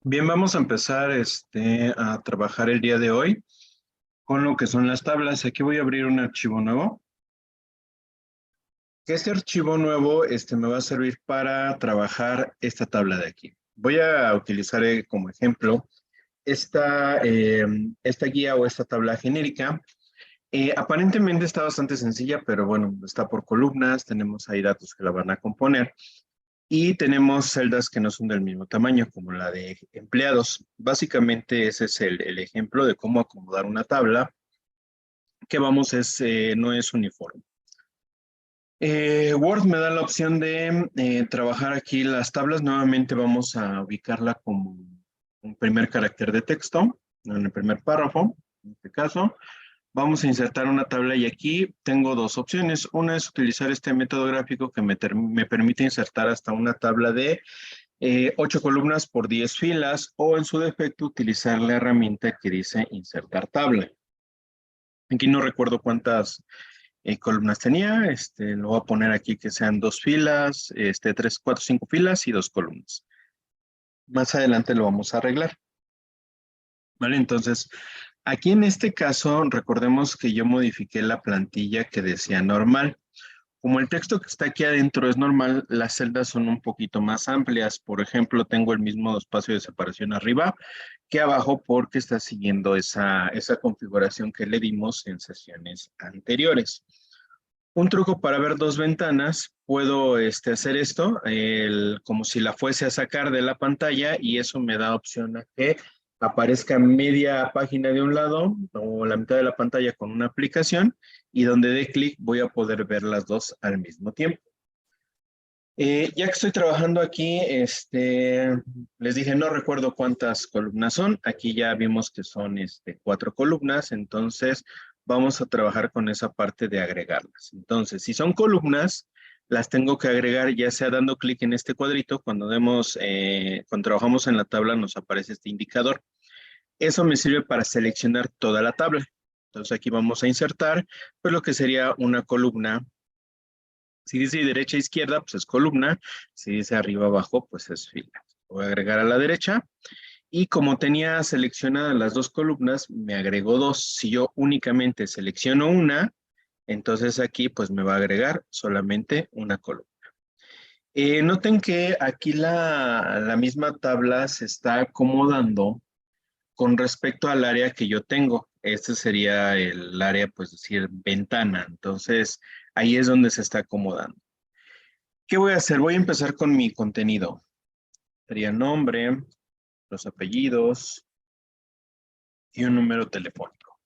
Bien, vamos a empezar a trabajar el día de hoy con lo que son las tablas. Aquí voy a abrir un archivo nuevo. Este archivo nuevo me va a servir para trabajar esta tabla de aquí. Voy a utilizar como ejemplo esta guía o esta tabla genérica. Aparentemente está bastante sencilla, pero bueno, está por columnas, tenemos ahí datos que la van a componer. Y tenemos celdas que no son del mismo tamaño, como la de empleados. Básicamente ese es el ejemplo de cómo acomodar una tabla que no es uniforme. Word me da la opción de trabajar aquí las tablas. Nuevamente vamos a ubicarla como un primer carácter de texto, en el primer párrafo, en este caso. Vamos a insertar una tabla y aquí tengo dos opciones. Una es utilizar este método gráfico que me permite insertar hasta una tabla de 8 columnas por 10 filas o en su defecto utilizar la herramienta que dice insertar tabla. Aquí no recuerdo cuántas columnas tenía, lo voy a poner aquí que sean 2 filas, 3, 4, 5 filas y 2 columnas. Más adelante lo vamos a arreglar. Vale, entonces, aquí en este caso, recordemos que yo modifiqué la plantilla que decía normal. Como el texto que está aquí adentro es normal, las celdas son un poquito más amplias. Por ejemplo, tengo el mismo espacio de separación arriba que abajo porque está siguiendo esa configuración que le dimos en sesiones anteriores. Un truco para ver dos ventanas, puedo hacer esto como si la fuese a sacar de la pantalla y eso me da opción a que aparezca media página de un lado o la mitad de la pantalla con una aplicación y donde dé clic voy a poder ver las dos al mismo tiempo. Ya que estoy trabajando aquí, les dije, no recuerdo cuántas columnas son. Aquí ya vimos que son 4 columnas, entonces vamos a trabajar con esa parte de agregarlas. Entonces, si son columnas, las tengo que agregar ya sea dando clic en este cuadrito. Cuando trabajamos en la tabla nos aparece este indicador. Eso me sirve para seleccionar toda la tabla. Entonces aquí vamos a insertar, pues lo que sería una columna. Si dice derecha a izquierda, pues es columna. Si dice arriba abajo, pues es fila. Voy a agregar a la derecha. Y como tenía seleccionadas las dos columnas, me agregó dos. Si yo únicamente selecciono una, entonces aquí pues me va a agregar solamente una columna. Noten que aquí la misma tabla se está acomodando con respecto al área que yo tengo. Este sería el área, pues decir, ventana. Entonces, ahí es donde se está acomodando. ¿Qué voy a hacer? Voy a empezar con mi contenido. Sería nombre, los apellidos y un número telefónico.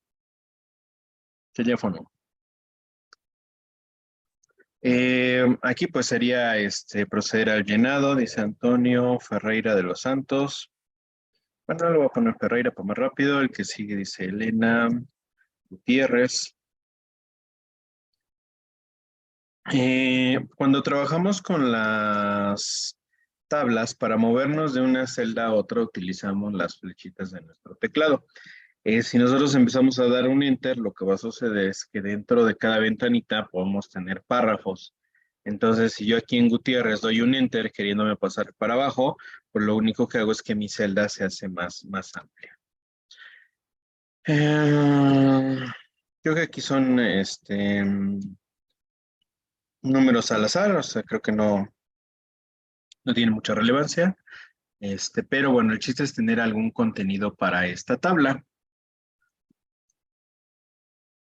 Teléfono. Aquí pues sería proceder al llenado, dice Antonio Ferreira de los Santos. Bueno, le voy a poner Ferreira para más rápido. El que sigue dice Elena Gutiérrez. Cuando trabajamos con las tablas, para movernos de una celda a otra, utilizamos las flechitas de nuestro teclado. Si nosotros empezamos a dar un enter, lo que va a suceder es que dentro de cada ventanita podemos tener párrafos. Entonces, si yo aquí en Gutiérrez doy un enter queriéndome pasar para abajo, pues lo único que hago es que mi celda se hace más amplia. Creo que aquí son números al azar, o sea, creo que no tiene mucha relevancia. Pero bueno, el chiste es tener algún contenido para esta tabla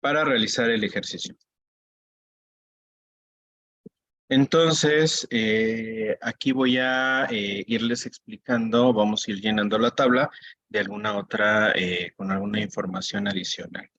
para realizar el ejercicio. Entonces, aquí voy a irles explicando, vamos a ir llenando la tabla de alguna otra, con alguna información adicional.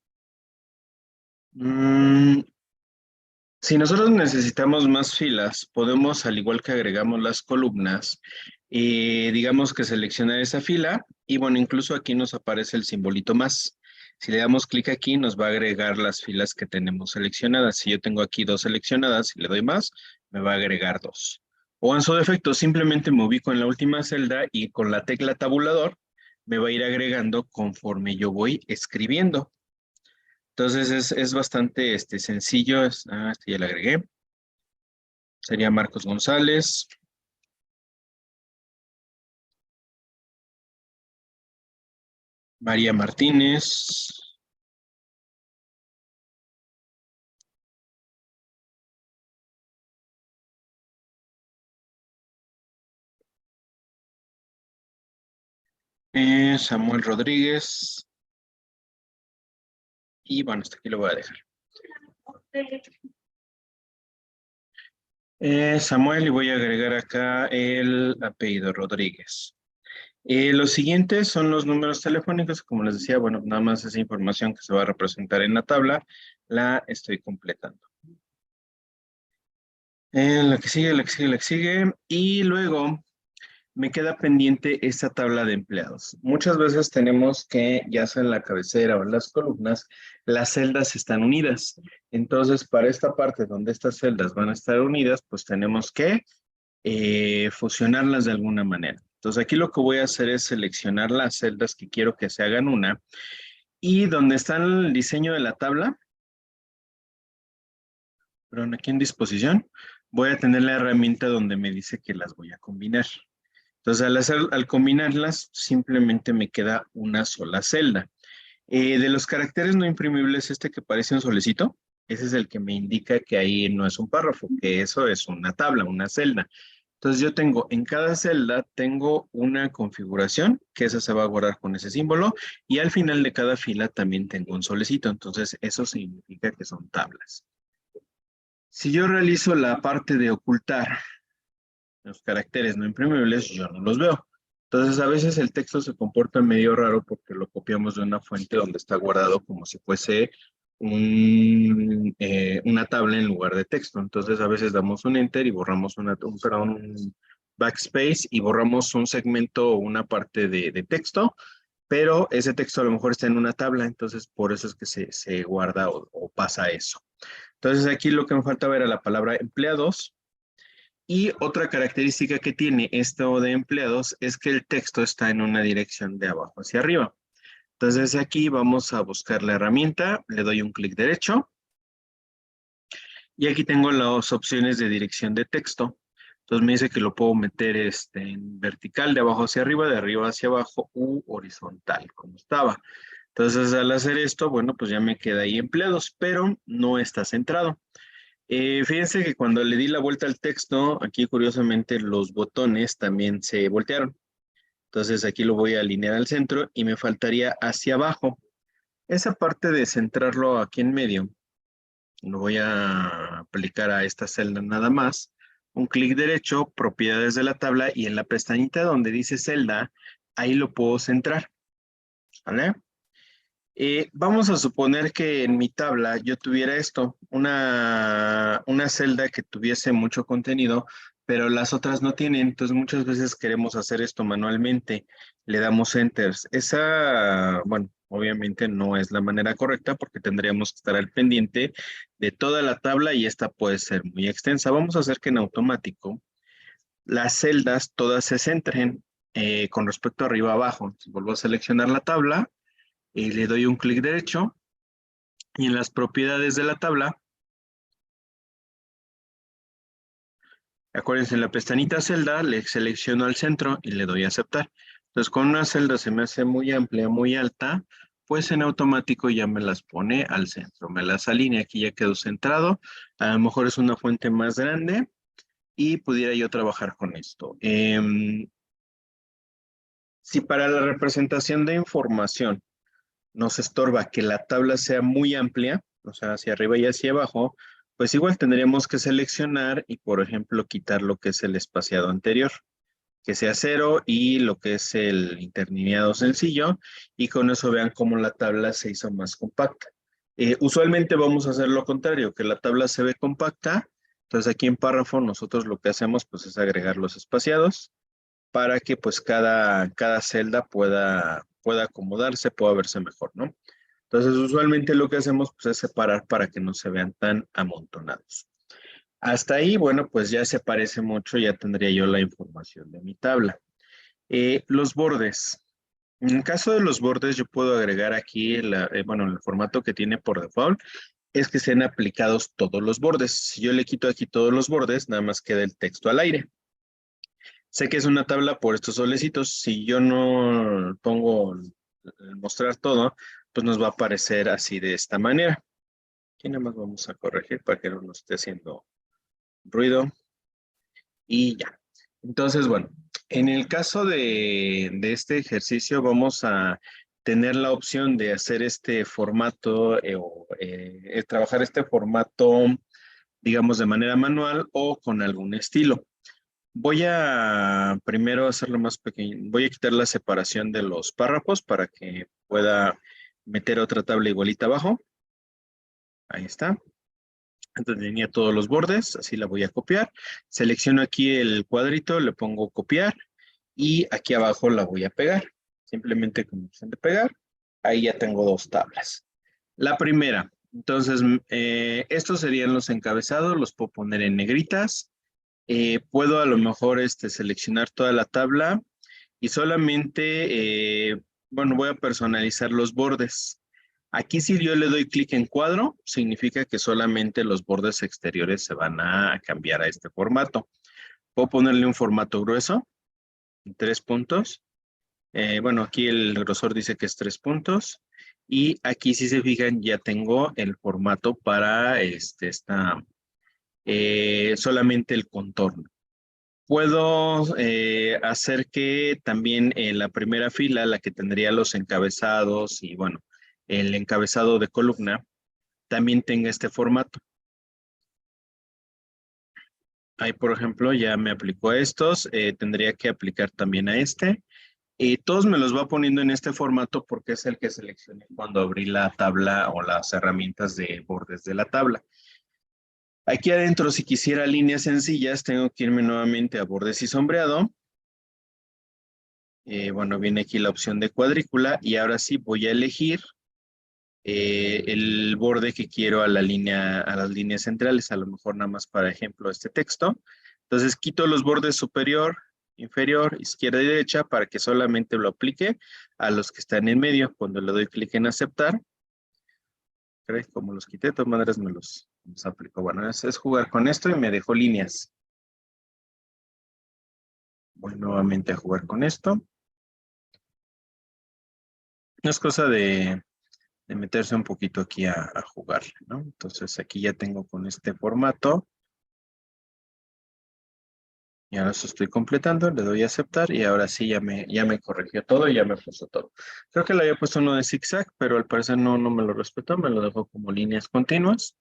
Si nosotros necesitamos más filas, podemos, al igual que agregamos las columnas, digamos que seleccionar esa fila y bueno, incluso aquí nos aparece el simbolito más. Si le damos clic aquí, nos va a agregar las filas que tenemos seleccionadas. Si yo tengo aquí 2 seleccionadas y le doy más, me va a agregar 2. O en su defecto, simplemente me ubico en la última celda y con la tecla tabulador me va a ir agregando conforme yo voy escribiendo. Entonces es bastante sencillo. Ya le agregué. Sería Marcos González. María Martínez. Samuel Rodríguez. Y bueno, hasta aquí lo voy a dejar. Samuel, y voy a agregar acá el apellido Rodríguez. Los siguientes son los números telefónicos. Como les decía, bueno, nada más esa información que se va a representar en la tabla, la estoy completando. La que sigue, la que sigue, la que sigue. Y luego me queda pendiente esta tabla de empleados. Muchas veces tenemos que, ya sea en la cabecera o en las columnas, las celdas están unidas. Entonces, para esta parte donde estas celdas van a estar unidas, pues tenemos que fusionarlas de alguna manera. Entonces, aquí lo que voy a hacer es seleccionar las celdas que quiero que se hagan una. Y donde está el diseño de la tabla, perdón, aquí en disposición, voy a tener la herramienta donde me dice que las voy a combinar. Entonces, al combinarlas, simplemente me queda una sola celda. De los caracteres no imprimibles, este que parece un solecito, ese es el que me indica que ahí no es un párrafo, que eso es una tabla, una celda. Entonces, yo tengo, en cada celda, tengo una configuración, que esa se va a guardar con ese símbolo, y al final de cada fila también tengo un solecito. Entonces, eso significa que son tablas. Si yo realizo la parte de ocultar los caracteres no imprimibles, yo no los veo. Entonces, a veces el texto se comporta medio raro porque lo copiamos de una fuente donde está guardado como si fuese una tabla en lugar de texto. Entonces, a veces damos un enter y borramos un backspace y borramos un segmento o una parte de texto, pero ese texto a lo mejor está en una tabla, entonces por eso es que se guarda o pasa eso. Entonces, aquí lo que me falta ver era la palabra empleados. Y otra característica que tiene esto de empleados es que el texto está en una dirección de abajo hacia arriba. Entonces aquí vamos a buscar la herramienta, le doy un clic derecho y aquí tengo las opciones de dirección de texto. Entonces me dice que lo puedo meter en vertical de abajo hacia arriba, de arriba hacia abajo u horizontal, como estaba. Entonces al hacer esto, bueno, pues ya me queda ahí empleados, pero no está centrado. Fíjense que cuando le di la vuelta al texto, aquí curiosamente los botones también se voltearon. Entonces aquí lo voy a alinear al centro y me faltaría hacia abajo. Esa parte de centrarlo aquí en medio, lo voy a aplicar a esta celda nada más. Un clic derecho, propiedades de la tabla y en la pestañita donde dice celda, ahí lo puedo centrar. ¿Vale? Vamos a suponer que en mi tabla yo tuviera esto, una celda que tuviese mucho contenido, pero las otras no tienen. Entonces muchas veces queremos hacer esto manualmente, le damos enters. Esa, bueno, obviamente no es la manera correcta porque tendríamos que estar al pendiente de toda la tabla y esta puede ser muy extensa. Vamos a hacer que en automático las celdas todas se centren con respecto arriba abajo. Entonces, vuelvo a seleccionar la tabla y le doy un clic derecho y en las propiedades de la tabla, acuérdense, en la pestañita celda le selecciono al centro y le doy a aceptar. Entonces, con una celda se me hace muy amplia, muy alta, pues en automático ya me las pone al centro, me las alinea, aquí ya quedó centrado, a lo mejor es una fuente más grande y pudiera yo trabajar con esto. Si para la representación de información nos estorba que la tabla sea muy amplia, o sea, hacia arriba y hacia abajo, pues igual tendríamos que seleccionar y, por ejemplo, quitar lo que es el espaciado anterior, que sea 0 y lo que es el interlineado sencillo, y con eso vean cómo la tabla se hizo más compacta. Usualmente vamos a hacer lo contrario, que la tabla se ve compacta, entonces aquí en párrafo nosotros lo que hacemos pues es agregar los espaciados, para que pues cada celda pueda acomodarse, pueda verse mejor, ¿no? Entonces, usualmente lo que hacemos pues, es separar para que no se vean tan amontonados. Hasta ahí, bueno, pues ya se parece mucho, ya tendría yo la información de mi tabla. Los bordes. En el caso de los bordes, yo puedo agregar aquí, bueno, el formato que tiene por default es que sean aplicados todos los bordes. Si yo le quito aquí todos los bordes, nada más queda el texto al aire. Sé que es una tabla por estos solecitos. Si yo no pongo mostrar todo, pues nos va a aparecer así de esta manera. Aquí nada más vamos a corregir para que no nos esté haciendo ruido. Y ya. Entonces, bueno, en el caso de este ejercicio vamos a tener la opción de hacer este formato trabajar este formato, digamos, de manera manual o con algún estilo. Voy a primero hacerlo más pequeño. Voy a quitar la separación de los párrafos para que pueda meter otra tabla igualita abajo. Ahí está. Entonces tenía todos los bordes, así la voy a copiar. Selecciono aquí el cuadrito, le pongo copiar y aquí abajo la voy a pegar. Simplemente con opción de pegar, ahí ya tengo dos tablas. La primera, entonces, estos serían los encabezados, los puedo poner en negritas. Puedo a lo mejor seleccionar toda la tabla y solamente, bueno, voy a personalizar los bordes. Aquí si yo le doy clic en cuadro, significa que solamente los bordes exteriores se van a cambiar a este formato. Puedo ponerle un formato grueso, 3 puntos. Bueno, aquí el grosor dice que es 3 puntos. Y aquí si se fijan ya tengo el formato para solamente el contorno. Puedo hacer que también en la primera fila, la que tendría los encabezados y bueno, el encabezado de columna, también tenga este formato. Ahí, por ejemplo, ya me aplicó a estos, tendría que aplicar también a este. Todos me los va poniendo en este formato porque es el que seleccioné cuando abrí la tabla o las herramientas de bordes de la tabla. Aquí adentro, si quisiera líneas sencillas, tengo que irme nuevamente a bordes y sombreado. Bueno, viene aquí la opción de cuadrícula y ahora sí voy a elegir el borde que quiero a la línea, a las líneas centrales, a lo mejor nada más para ejemplo este texto. Entonces quito los bordes superior, inferior, izquierda y derecha para que solamente lo aplique a los que están en medio. Cuando le doy clic en aceptar, como los quité, de todas maneras me los aplico. Bueno, es jugar con esto y me dejó líneas. Voy nuevamente a jugar con esto. No es cosa de meterse un poquito aquí a jugarle, ¿no? Entonces aquí ya tengo con este formato. Y ahora eso estoy completando, le doy a aceptar y ahora sí ya me corrigió todo y ya me puso todo. Creo que le había puesto uno de zigzag, pero al parecer no me lo respetó, me lo dejó como líneas continuas.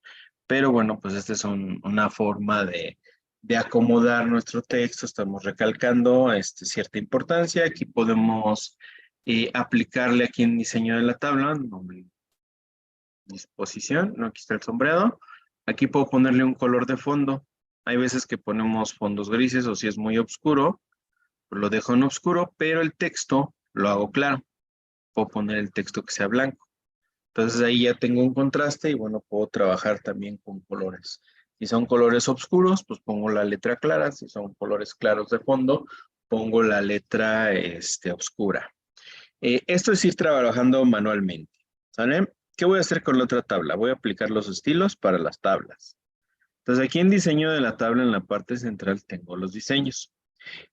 Pero bueno, pues esta es una forma de acomodar nuestro texto. Estamos recalcando cierta importancia. Aquí podemos aplicarle aquí en diseño de la tabla, nombre, disposición, no, aquí está el sombreado. Aquí puedo ponerle un color de fondo. Hay veces que ponemos fondos grises o si es muy oscuro, pues lo dejo en oscuro, pero el texto lo hago claro. Puedo poner el texto que sea blanco. Entonces ahí ya tengo un contraste y bueno, puedo trabajar también con colores. Si son colores oscuros, pues pongo la letra clara. Si son colores claros de fondo, pongo la letra oscura. Esto es ir trabajando manualmente, ¿sale? ¿Qué voy a hacer con la otra tabla? Voy a aplicar los estilos para las tablas. Entonces aquí en diseño de la tabla, en la parte central, tengo los diseños.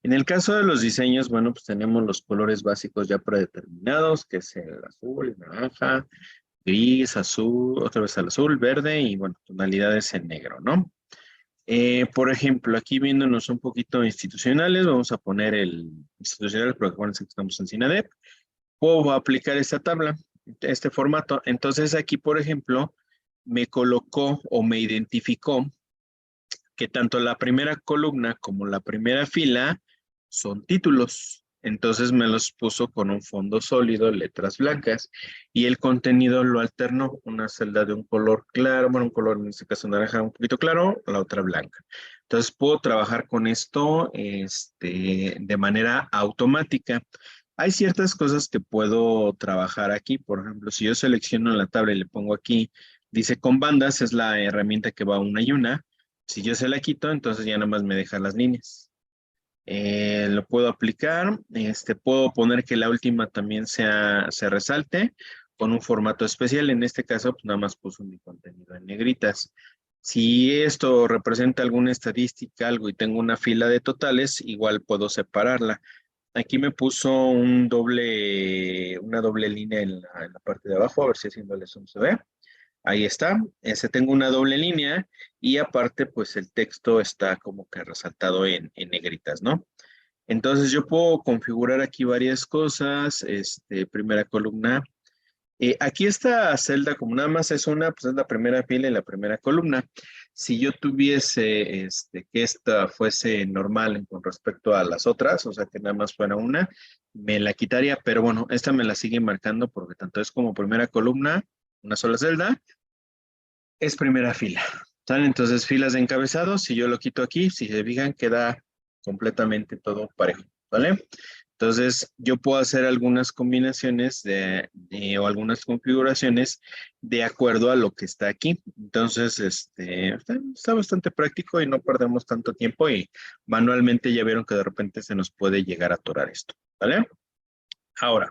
En el caso de los diseños, bueno, pues tenemos los colores básicos ya predeterminados, que es el azul, naranja, gris, azul, otra vez el azul, verde y, bueno, tonalidades en negro, ¿no? Por ejemplo, aquí viéndonos un poquito institucionales, vamos a poner el institucional, porque acuérdense que estamos en CINADEP. Puedo aplicar esta tabla, este formato. Entonces aquí, por ejemplo, me colocó o me identificó que tanto la primera columna como la primera fila son títulos. Entonces me los puso con un fondo sólido, letras blancas, y el contenido lo alternó, una celda de un color claro, bueno, un color en este caso naranja un poquito claro, la otra blanca. Entonces puedo trabajar con esto de manera automática. Hay ciertas cosas que puedo trabajar aquí, por ejemplo, si yo selecciono la tabla y le pongo aquí, dice con bandas, es la herramienta que va una y una. Si yo se la quito, entonces ya nada más me deja las líneas. Lo puedo aplicar, puedo poner que la última también se resalte con un formato especial. En este caso, pues nada más puso mi contenido en negritas. Si esto representa alguna estadística, algo y tengo una fila de totales, igual puedo separarla. aquí me puso una doble línea en la parte de abajo, a ver si haciéndole zoom se ve. Ahí está, tengo una doble línea y aparte pues el texto está como que resaltado en negritas, ¿no? Entonces yo puedo configurar aquí varias cosas, primera columna. Aquí esta celda, como nada más es una, pues es la primera fila y la primera columna. Si yo tuviese que esta fuese normal con respecto a las otras, o sea que nada más fuera una, me la quitaría, pero bueno, esta me la sigue marcando porque tanto es como primera columna, una sola celda, es primera fila. ¿Sale? Entonces filas de encabezado, si yo lo quito aquí, si se fijan, queda completamente todo parejo. ¿Vale? Entonces, yo puedo hacer algunas combinaciones o algunas configuraciones de acuerdo a lo que está aquí. Entonces, está bastante práctico y no perdemos tanto tiempo y manualmente ya vieron que de repente se nos puede llegar a atorar esto. ¿Vale? Ahora,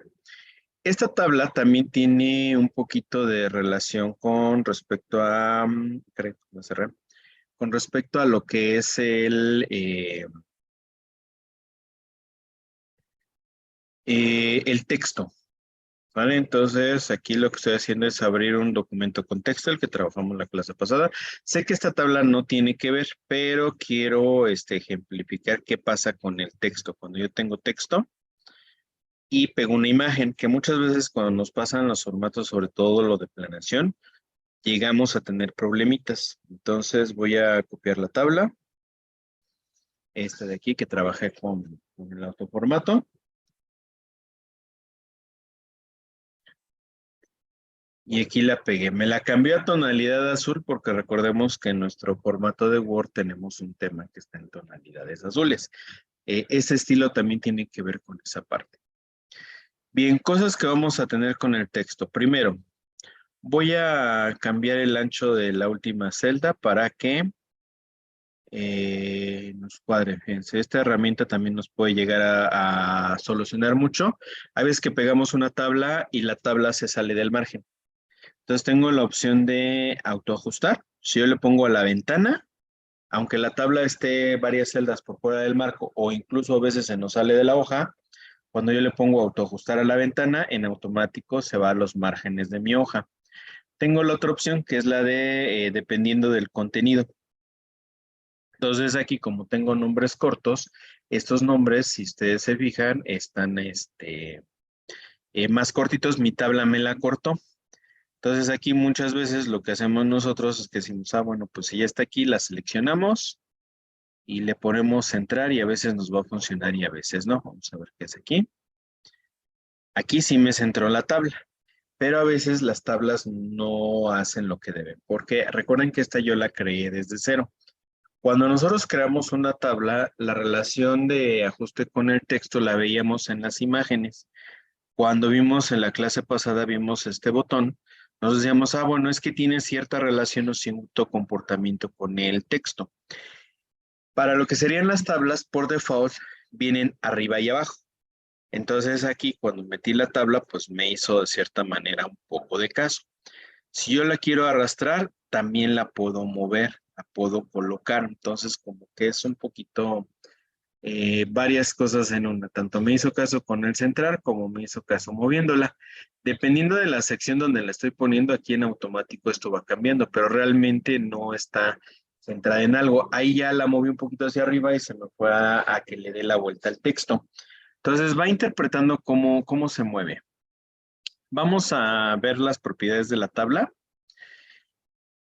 esta tabla también tiene un poquito de relación con respecto a, creo que me cerré, con respecto a lo que es el texto. ¿Vale? Entonces, aquí lo que estoy haciendo es abrir un documento con texto, el que trabajamos la clase pasada. Sé que esta tabla no tiene que ver, pero quiero ejemplificar qué pasa con el texto. Cuando yo tengo texto y pego una imagen, que muchas veces cuando nos pasan los formatos, sobre todo lo de planeación, llegamos a tener problemitas. Entonces, voy a copiar la tabla. Esta de aquí que trabajé con el autoformato. Y aquí la pegué. Me la cambié a tonalidad azul porque recordemos que en nuestro formato de Word tenemos un tema que está en tonalidades azules. Ese estilo también tiene que ver con esa parte. Bien, cosas que vamos a tener con el texto. Primero, voy a cambiar el ancho de la última celda para que nos cuadre. Fíjense, esta herramienta también nos puede llegar a solucionar mucho. Hay veces que pegamos una tabla y la tabla se sale del margen. Entonces tengo la opción de autoajustar. Si yo le pongo a la ventana, aunque la tabla esté varias celdas por fuera del marco o incluso a veces se nos sale de la hoja, cuando yo le pongo autoajustar a la ventana, en automático se va a los márgenes de mi hoja. Tengo la otra opción que es la de dependiendo del contenido. Entonces aquí como tengo nombres cortos, estos nombres, si ustedes se fijan, están más cortitos, mi tabla me la cortó. Entonces aquí muchas veces lo que hacemos nosotros es que decimos, bueno, pues si ya está aquí, la seleccionamos y le ponemos centrar y a veces nos va a funcionar y a veces no. Vamos a ver qué es aquí. Aquí sí me centró la tabla, pero a veces las tablas no hacen lo que deben, porque recuerden que esta yo la creé desde cero. Cuando nosotros creamos una tabla, la relación de ajuste con el texto la veíamos en las imágenes. Cuando vimos en la clase pasada, vimos este botón, nos decíamos, bueno, es que tiene cierta relación o cierto comportamiento con el texto. Para lo que serían las tablas, por default, vienen arriba y abajo. Entonces aquí, cuando metí la tabla, pues me hizo de cierta manera un poco de caso. Si yo la quiero arrastrar, también la puedo mover, la puedo colocar. Entonces, como que es un poquito varias cosas en una. Tanto me hizo caso con el centrar como me hizo caso moviéndola. Dependiendo de la sección donde la estoy poniendo, aquí en automático esto va cambiando, pero realmente no está centrada en algo. Ahí ya la moví un poquito hacia arriba y se me fue a que le dé la vuelta al texto. Entonces va interpretando cómo se mueve. Vamos a ver las propiedades de la tabla.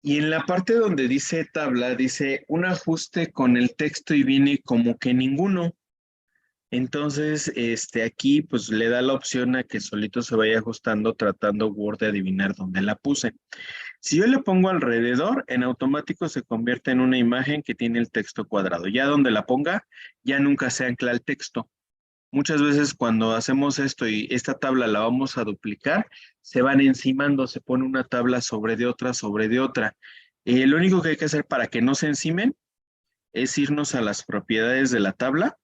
Y en la parte donde dice tabla, dice un ajuste con el texto y viene como que ninguno. Entonces, aquí pues le da la opción a que solito se vaya ajustando tratando Word de adivinar dónde la puse. Si yo le pongo alrededor, en automático se convierte en una imagen que tiene el texto cuadrado. Ya donde la ponga, ya nunca se ancla el texto. Muchas veces cuando hacemos esto y esta tabla la vamos a duplicar, se van encimando, se pone una tabla sobre de otra, sobre de otra. Lo único que hay que hacer para que no se encimen es irnos a las propiedades de la tabla.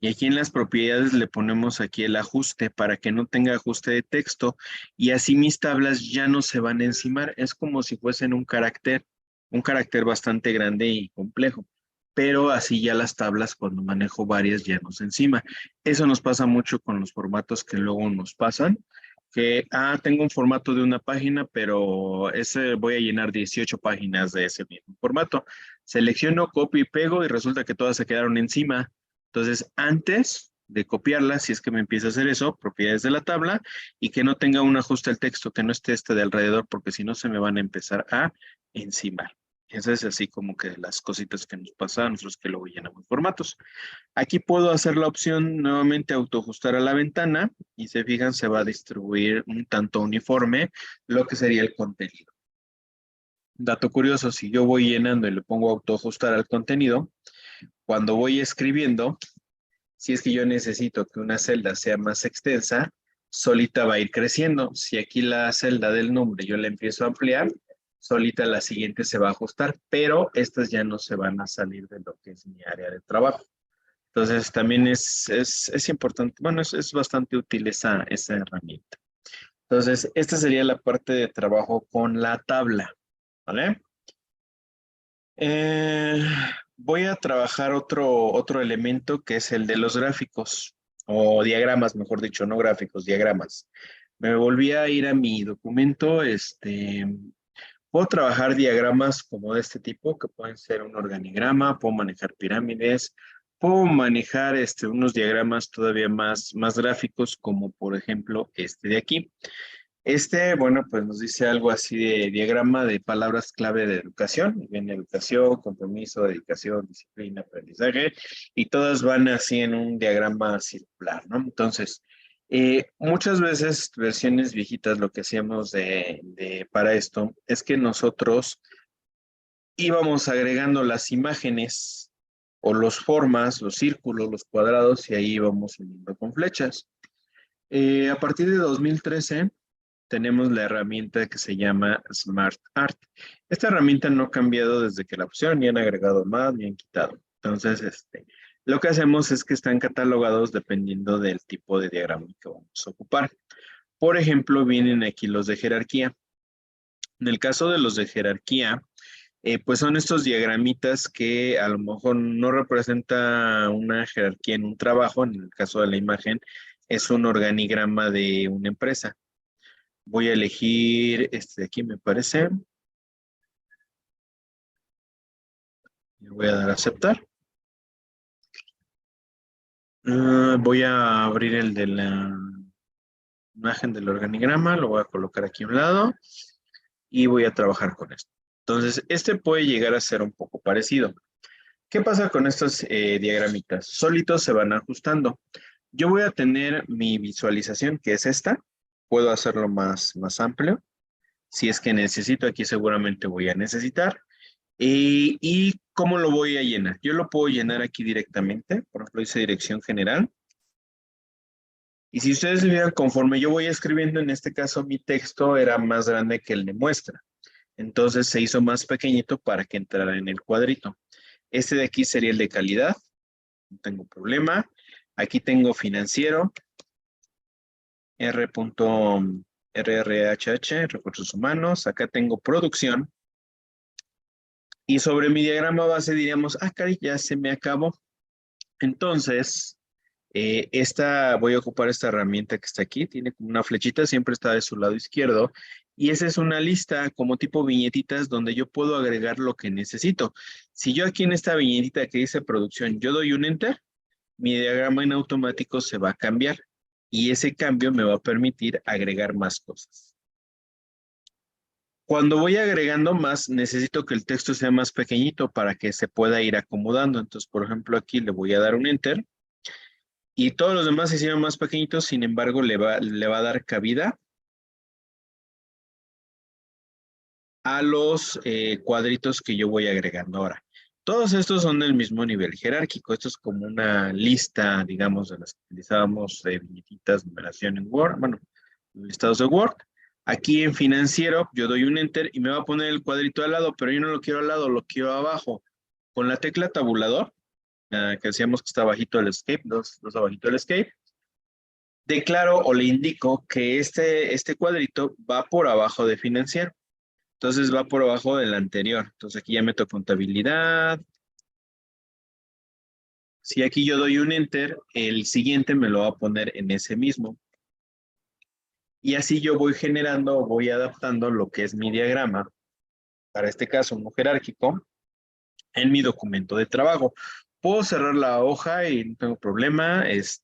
Y aquí en las propiedades le ponemos aquí el ajuste para que no tenga ajuste de texto y así mis tablas ya no se van a encimar. Es como si fuesen un carácter bastante grande y complejo. pero así ya las tablas cuando manejo varias llenos encima. Eso nos pasa mucho con los formatos que luego nos pasan, que, tengo un formato de una página, pero ese voy a llenar 18 páginas de ese mismo formato. Selecciono, copio y pego y resulta que todas se quedaron encima. Entonces, antes de copiarlas, si es que me empieza a hacer eso, propiedades de la tabla, y que no tenga un ajuste al texto, que no esté de alrededor, porque si no se me van a empezar a encimar. Esas es así como que las cositas que nos pasan a nosotros que luego llenamos formatos. Aquí puedo hacer la opción nuevamente autoajustar a la ventana y se fijan se va a distribuir un tanto uniforme lo que sería el contenido. Dato curioso, si yo voy llenando y le pongo autoajustar al contenido, cuando voy escribiendo, si es que yo necesito que una celda sea más extensa, solita va a ir creciendo. Si aquí la celda del nombre yo la empiezo a ampliar, solita la siguiente se va a ajustar, pero estas ya no se van a salir de lo que es mi área de trabajo. Entonces también es importante, bueno, es bastante útil esa herramienta. Entonces, esta sería la parte de trabajo con la tabla, ¿vale? Eh, Voy a trabajar otro elemento que es el de los gráficos, o diagramas, mejor dicho, no gráficos, diagramas. Me volví a ir a mi documento, puedo trabajar diagramas como de este tipo, que pueden ser un organigrama, puedo manejar pirámides, puedo manejar unos diagramas todavía más gráficos, como por ejemplo este de aquí. Bueno, pues nos dice algo así de diagrama de palabras clave de educación. Viene educación, compromiso, dedicación, disciplina, aprendizaje, y todas van así en un diagrama circular, ¿no? Entonces, muchas veces, versiones viejitas, lo que hacíamos para esto es que nosotros íbamos agregando las imágenes o los formas, los círculos, los cuadrados, y ahí íbamos uniendo con flechas. A partir de 2013 tenemos la herramienta que se llama Smart Art. Esta herramienta no ha cambiado desde que la pusieron, ni han agregado más, ni han quitado. Entonces, lo que hacemos es que están catalogados dependiendo del tipo de diagrama que vamos a ocupar. Por ejemplo, vienen aquí los de jerarquía. En el caso de los de jerarquía, pues son estos diagramitas que a lo mejor no representa una jerarquía en un trabajo. En el caso de la imagen, es un organigrama de una empresa. Voy a elegir este de aquí, me parece. Le voy a dar a aceptar. Voy a abrir el de la imagen del organigrama, lo voy a colocar aquí a un lado y voy a trabajar con esto. Entonces, este puede llegar a ser un poco parecido. ¿Qué pasa con estos diagramitas? Solitos se van ajustando. Yo voy a tener mi visualización, que es esta. Puedo hacerlo más amplio. Si es que necesito, aquí seguramente voy a necesitar. ¿Y cómo lo voy a llenar? Yo lo puedo llenar aquí directamente. Por ejemplo, dice dirección general. Y si ustedes vean, conforme yo voy escribiendo, en este caso mi texto era más grande que el de muestra. Entonces se hizo más pequeñito para que entrara en el cuadrito. Este de aquí sería el de calidad. No tengo problema. Aquí tengo financiero. RRHH, recursos humanos. Acá tengo producción. Y sobre mi diagrama base diríamos, caray, ya se me acabó. Entonces, voy a ocupar esta herramienta que está aquí, tiene como una flechita, siempre está de su lado izquierdo, y esa es una lista como tipo viñetitas donde yo puedo agregar lo que necesito. Si yo aquí en esta viñetita que dice producción, yo doy un enter, mi diagrama en automático se va a cambiar, y ese cambio me va a permitir agregar más cosas. Cuando voy agregando más, necesito que el texto sea más pequeñito para que se pueda ir acomodando. Entonces, por ejemplo, aquí le voy a dar un enter. Y todos los demás se hicieron más pequeñitos, sin embargo, le va a dar cabida a los cuadritos que yo voy agregando ahora. Todos estos son del mismo nivel jerárquico. Esto es como una lista, digamos, de las que utilizábamos de viñetitas, numeración en Word, bueno, listados de Word. Aquí en financiero, yo doy un enter y me va a poner el cuadrito al lado, pero yo no lo quiero al lado, lo quiero abajo. Con la tecla tabulador, que decíamos que está abajito el escape, dos abajito el escape, declaro o le indico que este cuadrito va por abajo de financiero. Entonces va por abajo del anterior. Entonces aquí ya meto contabilidad, Si aquí yo doy un enter, el siguiente me lo va a poner en ese mismo. Y así yo voy generando, voy adaptando lo que es mi diagrama, para este caso uno jerárquico, en mi documento de trabajo. Puedo cerrar la hoja y no tengo problema. Es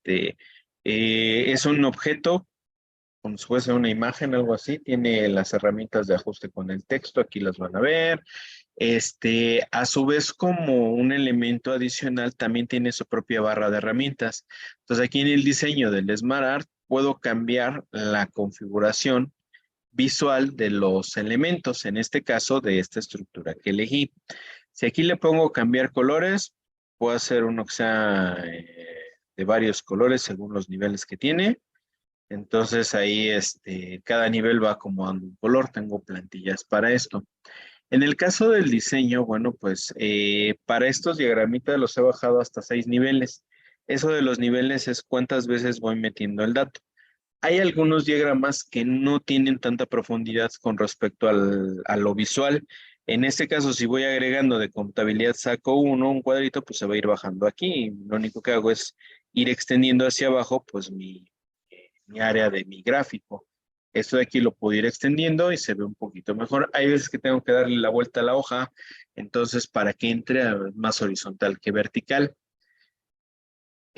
un objeto, como si fuese una imagen, algo así. Tiene las herramientas de ajuste con el texto, aquí las van a ver. A su vez, como un elemento adicional, también tiene su propia barra de herramientas. Entonces, aquí en el diseño del SmartArt, puedo cambiar la configuración visual de los elementos, en este caso de esta estructura que elegí. Si aquí le pongo cambiar colores, puedo hacer uno que sea de varios colores según los niveles que tiene. Entonces ahí cada nivel va acomodando un color. Tengo plantillas para esto. En el caso del diseño, bueno, pues para estos diagramitas los he bajado hasta 6 niveles. Eso de los niveles es cuántas veces voy metiendo el dato. Hay algunos diagramas que no tienen tanta profundidad con respecto a lo visual. En este caso, si voy agregando de contabilidad, saco uno, un cuadrito, pues se va a ir bajando aquí. Lo único que hago es ir extendiendo hacia abajo, pues mi área de mi gráfico. Esto de aquí lo puedo ir extendiendo y se ve un poquito mejor. Hay veces que tengo que darle la vuelta a la hoja, entonces para que entre más horizontal que vertical.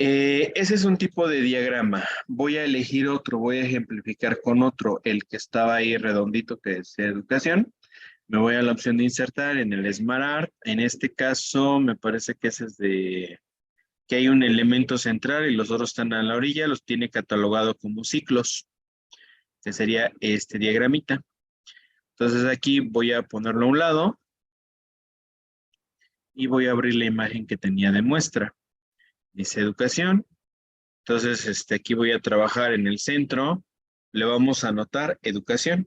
Ese es un tipo de diagrama. Voy a elegir otro, voy a ejemplificar con otro, el que estaba ahí redondito, que es educación. Me voy a la opción de insertar en el SmartArt. En este caso, me parece que ese es de que hay un elemento central y los otros están a la orilla, los tiene catalogado como ciclos, que sería este diagramita. Entonces aquí voy a ponerlo a un lado y voy a abrir la imagen que tenía de muestra. Dice educación. Entonces, aquí voy a trabajar en el centro. Le vamos a anotar educación.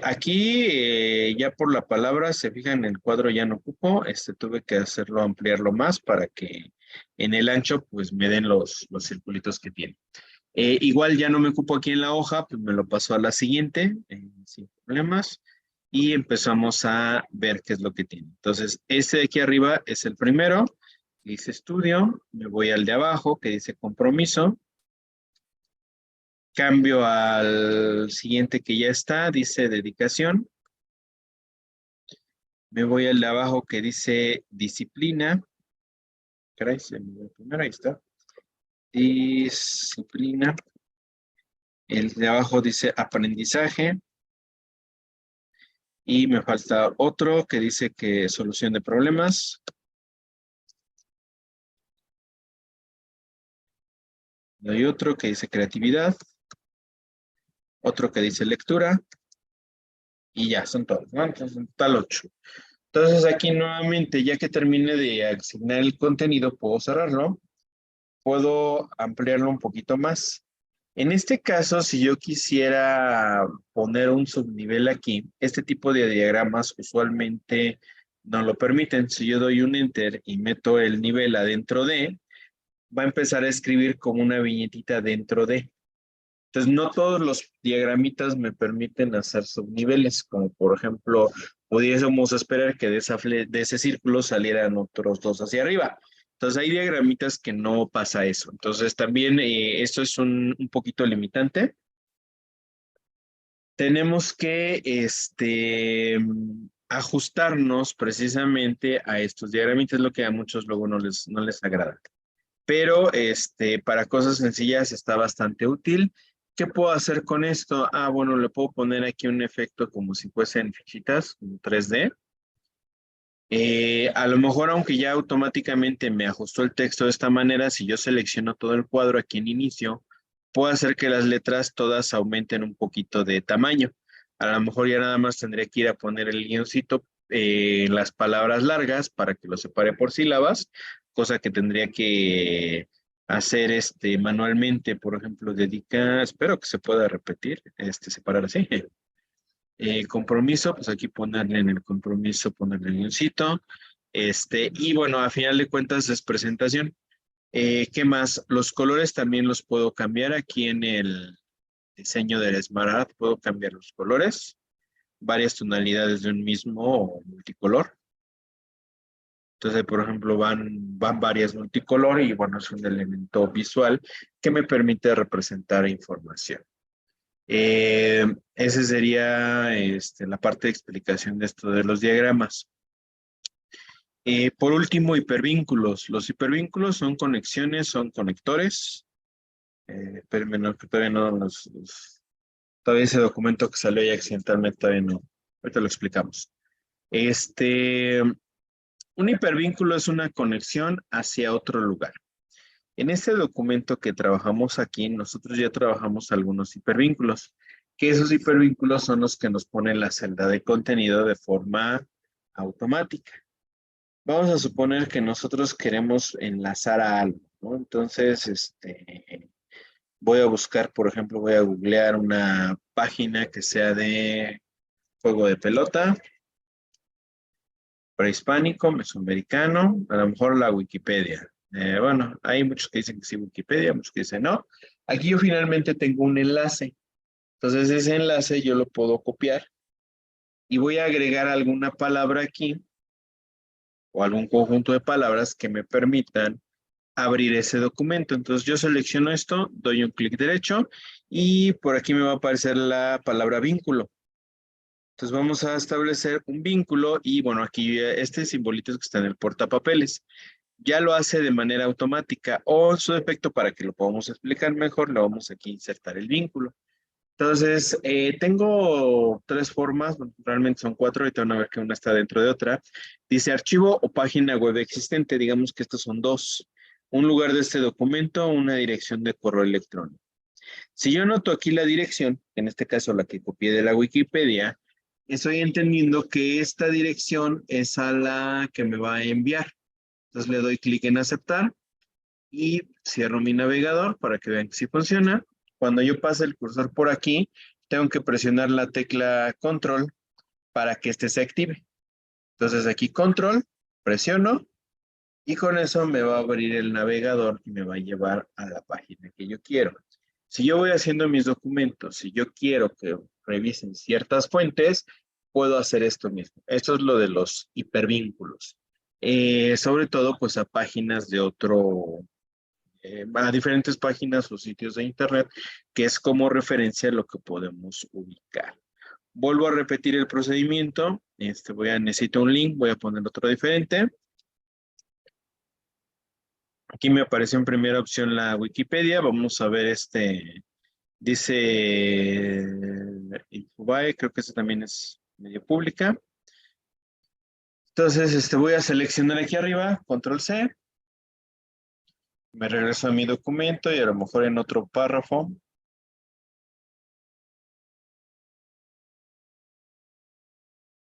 Aquí, ya por la palabra, se fijan, el cuadro ya no ocupo. Tuve que hacerlo, ampliarlo más para que en el ancho, pues, me den los circulitos que tiene. Igual ya no me ocupo aquí en la hoja, pues me lo paso a la siguiente, sin problemas. Y empezamos a ver qué es lo que tiene. Entonces, este de aquí arriba es el primero. Dice estudio, me voy al de abajo que dice compromiso, cambio al siguiente que ya está, dice dedicación, me voy al de abajo que dice disciplina, caray, se me dio el primero, ahí está, disciplina, el de abajo dice aprendizaje, y me falta otro que dice que solución de problemas, hay otro que dice creatividad, otro que dice lectura, y ya, son todos, ¿no? Entonces, en total 8. Entonces aquí nuevamente, ya que termine de asignar el contenido, puedo cerrarlo, puedo ampliarlo un poquito más. En este caso, si yo quisiera poner un subnivel aquí, este tipo de diagramas usualmente no lo permiten. Si yo doy un enter y meto el nivel adentro de, va a empezar a escribir como una viñetita dentro de. Entonces, no todos los diagramitas me permiten hacer subniveles, como por ejemplo, pudiésemos esperar que de ese círculo salieran otros dos hacia arriba. Entonces, hay diagramitas que no pasa eso. Entonces, también esto es un poquito limitante. Tenemos que ajustarnos precisamente a estos diagramitas, lo que a muchos luego no les agrada. Pero para cosas sencillas está bastante útil. ¿Qué puedo hacer con esto? Ah, bueno, le puedo poner aquí un efecto como si fuesen fichitas, como 3D. A lo mejor, aunque ya automáticamente me ajustó el texto de esta manera, si yo selecciono todo el cuadro aquí en inicio, puedo hacer que las letras todas aumenten un poquito de tamaño. A lo mejor ya nada más tendría que ir a poner el guioncito en las palabras largas para que lo separe por sílabas, cosa que tendría que hacer manualmente, por ejemplo, espero que se pueda repetir, separar así. Compromiso, pues aquí ponerle en el compromiso, ponerle el guioncito. Y bueno, a final de cuentas es presentación. ¿Qué más? Los colores también los puedo cambiar aquí en el diseño del SmartArt. Puedo cambiar los colores, varias tonalidades de un mismo multicolor. Entonces, por ejemplo, van varias multicolor y bueno, es un elemento visual que me permite representar información. Ese sería la parte de explicación de esto de los diagramas. Por último, hipervínculos. Los hipervínculos son conexiones, son conectores. Espérenme, no, que todavía no todavía ese documento que salió ya accidentalmente todavía no. Ahorita lo explicamos. Un hipervínculo es una conexión hacia otro lugar. En este documento que trabajamos aquí, nosotros ya trabajamos algunos hipervínculos, que esos hipervínculos son los que nos ponen la celda de contenido de forma automática. Vamos a suponer que nosotros queremos enlazar a algo, ¿no? Entonces, voy a buscar, por ejemplo, voy a googlear una página que sea de juego de pelota, prehispánico, mesoamericano, a lo mejor la Wikipedia. Bueno, hay muchos que dicen que sí Wikipedia, muchos que dicen no. Aquí yo finalmente tengo un enlace. Entonces ese enlace yo lo puedo copiar y voy a agregar alguna palabra aquí o algún conjunto de palabras que me permitan abrir ese documento. Entonces yo selecciono esto, doy un clic derecho y por aquí me va a aparecer la palabra vínculo. Entonces vamos a establecer un vínculo y bueno, aquí este simbolito que está en el portapapeles ya lo hace de manera automática o en su defecto para que lo podamos explicar mejor, le vamos aquí a insertar el vínculo. Entonces, tengo tres formas, bueno, realmente son cuatro, ahorita van a ver que una está dentro de otra. Dice archivo o página web existente, digamos que estos son dos. Un lugar de este documento, una dirección de correo electrónico. Si yo anoto aquí la dirección, en este caso la que copié de la Wikipedia, estoy entendiendo que esta dirección es a la que me va a enviar. Entonces le doy clic en aceptar y cierro mi navegador para que vean que sí funciona. Cuando yo pase el cursor por aquí, tengo que presionar la tecla control para que este se active. Entonces aquí control, presiono y con eso me va a abrir el navegador y me va a llevar a la página que yo quiero. Si yo voy haciendo mis documentos, si yo quiero que revisen ciertas fuentes, puedo hacer esto mismo. Esto es lo de los hipervínculos. Sobre todo, pues a páginas de a diferentes páginas o sitios de internet, que es como referencia lo que podemos ubicar. Vuelvo a repetir el procedimiento. Necesito un link, voy a poner otro diferente. Aquí me apareció en primera opción la Wikipedia. Vamos a ver dice Infobae, creo que este también es medio pública. Entonces, voy a seleccionar aquí arriba, control C. Me regreso a mi documento y a lo mejor en otro párrafo.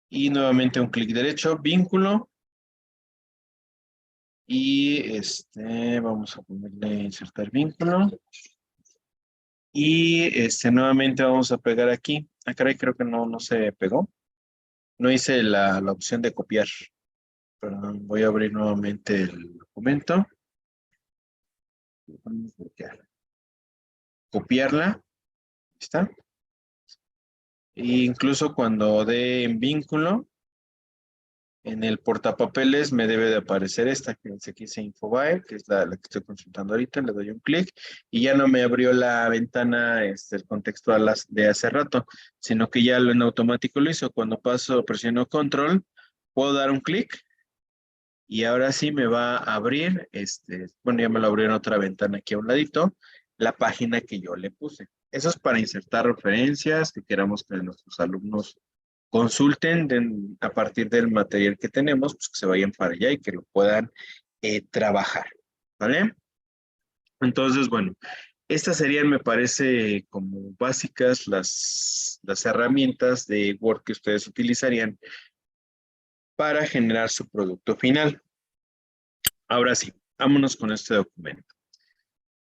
Y nuevamente un clic derecho, vínculo. Y vamos a ponerle insertar vínculo. Y nuevamente vamos a pegar aquí. Ah, caray, creo que no se pegó. No hice la opción de copiar. Perdón, voy a abrir nuevamente el documento. Copiarla. Ahí está. E incluso cuando dé en vínculo, en el portapapeles me debe de aparecer esta, que aquí dice Infobae, que es la que estoy consultando ahorita, le doy un clic y ya no me abrió la ventana, el contexto de hace rato, sino que ya en automático lo hizo. Cuando presiono control, puedo dar un clic y ahora sí me va a abrir, bueno, ya me lo abrió en otra ventana aquí a un ladito, la página que yo le puse. Eso es para insertar referencias que queramos que nuestros alumnos consulten a partir del material que tenemos, pues que se vayan para allá y que lo puedan trabajar, ¿vale? Entonces, bueno, estas serían, me parece, como básicas las herramientas de Word que ustedes utilizarían para generar su producto final. Ahora sí, vámonos con este documento.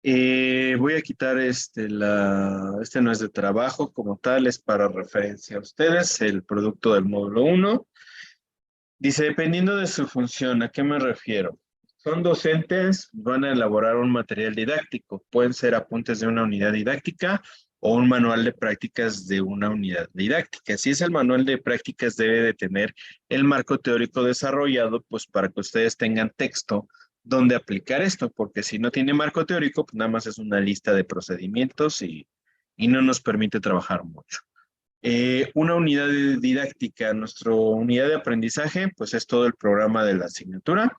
Voy a quitar este no es de trabajo como tal, es para referencia a ustedes, el producto del módulo 1. Dice, dependiendo de su función, ¿a qué me refiero? Son docentes, van a elaborar un material didáctico. Pueden ser apuntes de una unidad didáctica o un manual de prácticas de una unidad didáctica. Si es el manual de prácticas, debe de tener el marco teórico desarrollado, pues para que ustedes tengan texto donde aplicar esto, porque si no tiene marco teórico, pues nada más es una lista de procedimientos y no nos permite trabajar mucho. Una unidad didáctica, nuestra unidad de aprendizaje, pues es todo el programa de la asignatura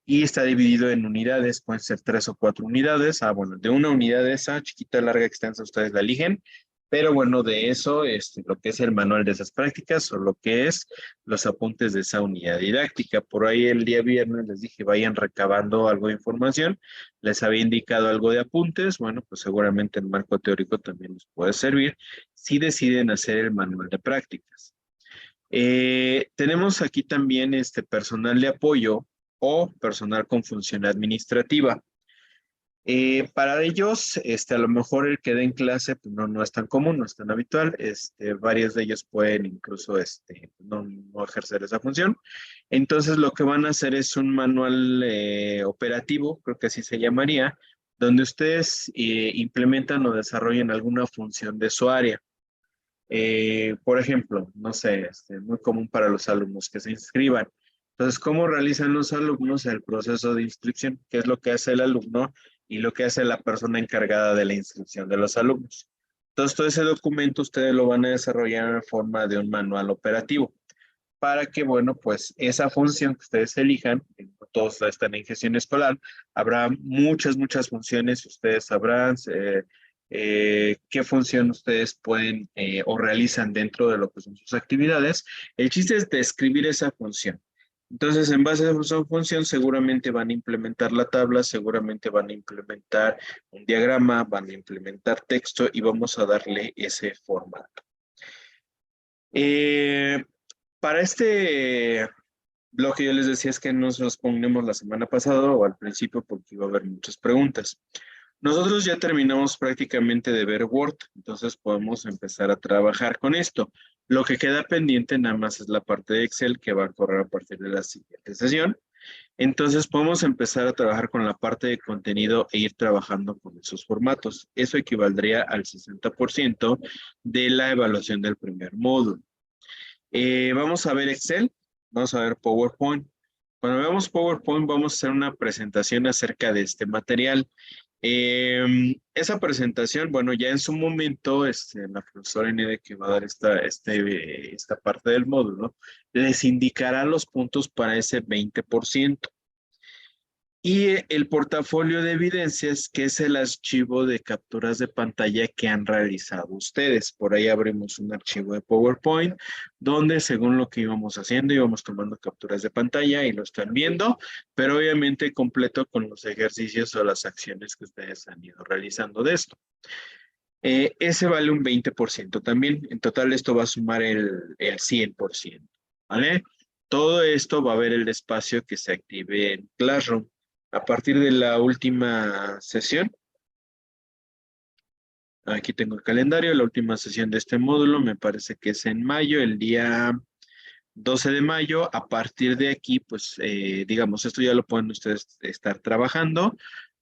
y está dividido en unidades, pueden ser 3 o 4 unidades. Bueno, de una unidad esa, chiquita, larga, extensa, ustedes la eligen, pero bueno, de eso, lo que es el manual de esas prácticas o lo que es los apuntes de esa unidad didáctica. Por ahí el día viernes les dije, vayan recabando algo de información, les había indicado algo de apuntes, bueno, pues seguramente el marco teórico también les puede servir si deciden hacer el manual de prácticas. Tenemos aquí también personal de apoyo o personal con función administrativa. Para ellos, a lo mejor el que dé en clase pues no es tan común, no es tan habitual. Varios de ellos pueden incluso no ejercer esa función. Entonces, lo que van a hacer es un manual operativo, creo que así se llamaría, donde ustedes implementan o desarrollan alguna función de su área. Por ejemplo, no sé, muy común para los alumnos que se inscriban. Entonces, ¿cómo realizan los alumnos el proceso de inscripción? ¿Qué es lo que hace el alumno y lo que hace la persona encargada de la inscripción de los alumnos? Entonces, todo ese documento ustedes lo van a desarrollar en forma de un manual operativo para que, bueno, pues esa función que ustedes elijan, todos están en gestión escolar, habrá muchas funciones, ustedes sabrán qué función ustedes pueden o realizan dentro de lo que son sus actividades. El chiste es describir esa función. Entonces, en base a esa función, seguramente van a implementar la tabla, seguramente van a implementar un diagrama, van a implementar texto y vamos a darle ese formato. Para lo que yo les decía es que nos respondemos la semana pasada o al principio porque iba a haber muchas preguntas. Nosotros ya terminamos prácticamente de ver Word, entonces podemos empezar a trabajar con esto. Lo que queda pendiente nada más es la parte de Excel que va a correr a partir de la siguiente sesión. Entonces podemos empezar a trabajar con la parte de contenido e ir trabajando con esos formatos. Eso equivaldría al 60% de la evaluación del primer módulo. Vamos a ver Excel, vamos a ver PowerPoint. Cuando veamos PowerPoint vamos a hacer una presentación acerca de este material. Esa presentación, bueno, ya en su momento, la profesora Nede que va a dar esta parte del módulo, les indicará los puntos para ese 20%. Y el portafolio de evidencias, que es el archivo de capturas de pantalla que han realizado ustedes. Por ahí abrimos un archivo de PowerPoint, donde según lo que íbamos haciendo, íbamos tomando capturas de pantalla y lo están viendo, pero obviamente completo con los ejercicios o las acciones que ustedes han ido realizando de esto. Ese vale un 20% también. En total esto va a sumar el 100%, ¿vale? Todo esto va a ver el espacio que se active en Classroom. A partir de la última sesión, aquí tengo el calendario, la última sesión de este módulo me parece que es en mayo, el día 12 de mayo. A partir de aquí, pues, digamos, esto ya lo pueden ustedes estar trabajando.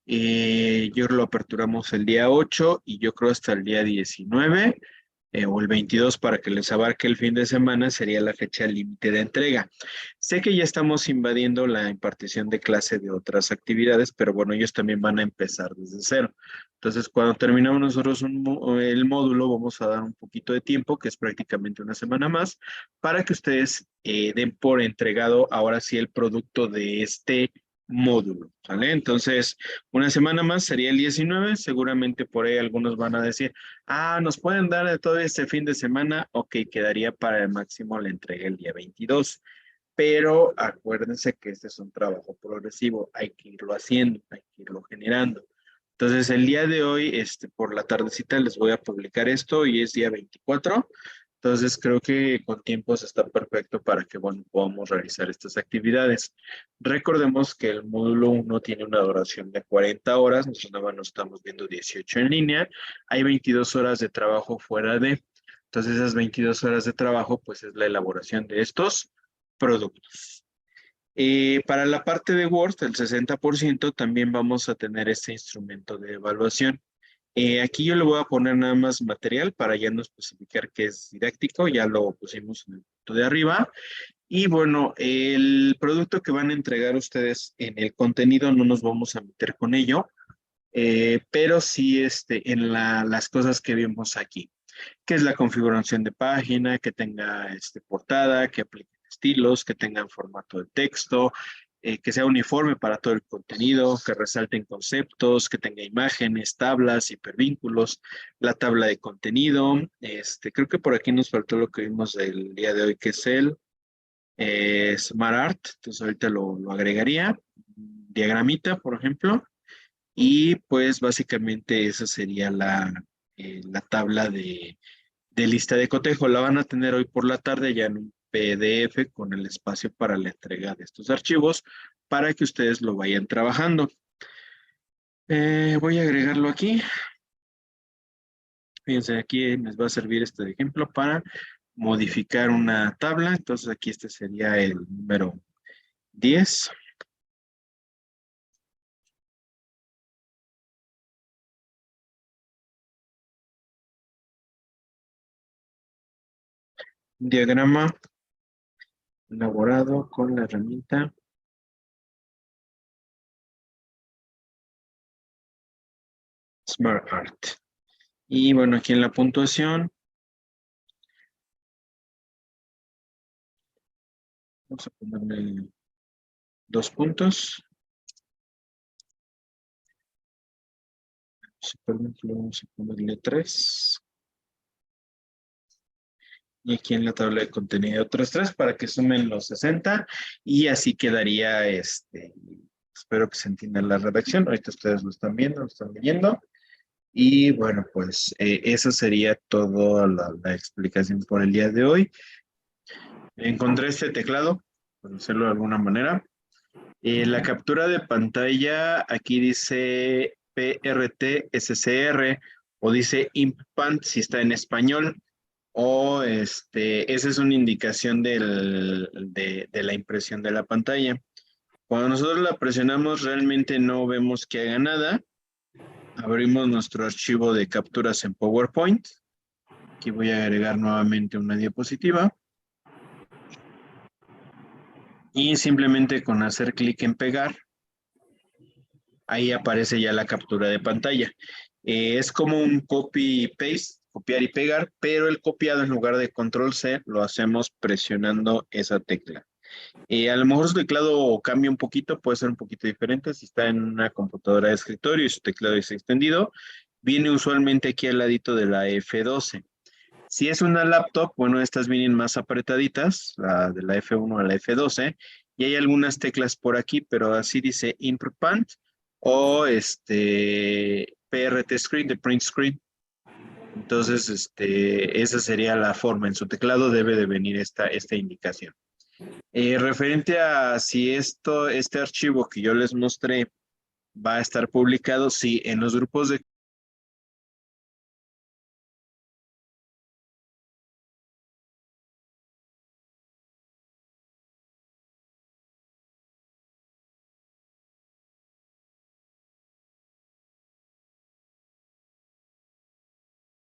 Yo lo aperturamos el día 8 y yo creo hasta el día 19 o el 22 para que les abarque el fin de semana sería la fecha límite de entrega. Sé que ya estamos invadiendo la impartición de clase de otras actividades, pero bueno, ellos también van a empezar desde cero. Entonces, cuando terminamos nosotros el módulo, vamos a dar un poquito de tiempo, que es prácticamente una semana más, para que ustedes den por entregado ahora sí el producto de este módulo, ¿vale? Entonces, una semana más sería el 19, seguramente por ahí algunos van a decir, nos pueden dar de todo este fin de semana, ok, quedaría para el máximo la entrega el día 22, pero acuérdense que este es un trabajo progresivo, hay que irlo haciendo, hay que irlo generando. Entonces, el día de hoy, por la tardecita les voy a publicar esto y es día 24. Entonces, creo que con tiempos está perfecto para que, bueno, podamos realizar estas actividades. Recordemos que el módulo 1 tiene una duración de 40 horas, nosotros nada más nos estamos viendo 18 en línea, hay 22 horas de trabajo fuera de, entonces esas 22 horas de trabajo, pues es la elaboración de estos productos. Para la parte de Word, el 60%, también vamos a tener este instrumento de evaluación. Aquí yo le voy a poner nada más material para ya no especificar que es didáctico, ya lo pusimos en el punto de arriba. Y bueno, el producto que van a entregar ustedes en el contenido no nos vamos a meter con ello, pero sí en las cosas que vimos aquí, que es la configuración de página, que tenga portada, que aplique estilos, que tengan formato de texto, que sea uniforme para todo el contenido, que resalten conceptos, que tenga imágenes, tablas, hipervínculos, la tabla de contenido. Creo que por aquí nos faltó lo que vimos el día de hoy, que es el Smart Art. Entonces ahorita lo agregaría. Diagramita, por ejemplo. Y pues básicamente esa sería la tabla de lista de cotejo. La van a tener hoy por la tarde ya en un PDF con el espacio para la entrega de estos archivos para que ustedes lo vayan trabajando. Voy a agregarlo aquí. Fíjense, aquí les va a servir este ejemplo para modificar una tabla. Entonces aquí este sería el número 10. Diagrama elaborado con la herramienta Smart Art. Y bueno, aquí en la puntuación, vamos a ponerle 2 puntos. Vamos a ponerle 3. Y aquí en la tabla de contenido otros 3 para que sumen los 60. Y así quedaría, espero que se entienda la redacción. Ahorita ustedes lo están viendo, lo están leyendo. Y bueno, pues esa sería toda la explicación por el día de hoy. Encontré este teclado, por decirlo de alguna manera. La captura de pantalla, aquí dice PRT SCR o dice IMPANT si está en español, o esa es una indicación de la impresión de la pantalla. Cuando nosotros la presionamos realmente no vemos que haga nada. Abrimos nuestro archivo de capturas en PowerPoint. Aquí voy a agregar nuevamente una diapositiva. Y simplemente con hacer clic en pegar, ahí aparece ya la captura de pantalla. Es como un copy-paste, copiar y pegar, pero el copiado en lugar de control-C lo hacemos presionando esa tecla. A lo mejor su teclado cambia un poquito, puede ser un poquito diferente. Si está en una computadora de escritorio y su teclado es extendido, viene usualmente aquí al ladito de la F12. Si es una laptop, bueno, estas vienen más apretaditas, la de la F1 a la F12, y hay algunas teclas por aquí, pero así dice Input Pant o PRT Screen, de Print Screen. Entonces, esa sería la forma. En su teclado debe de venir esta indicación. Referente a si este archivo que yo les mostré va a estar publicado, sí, en los grupos de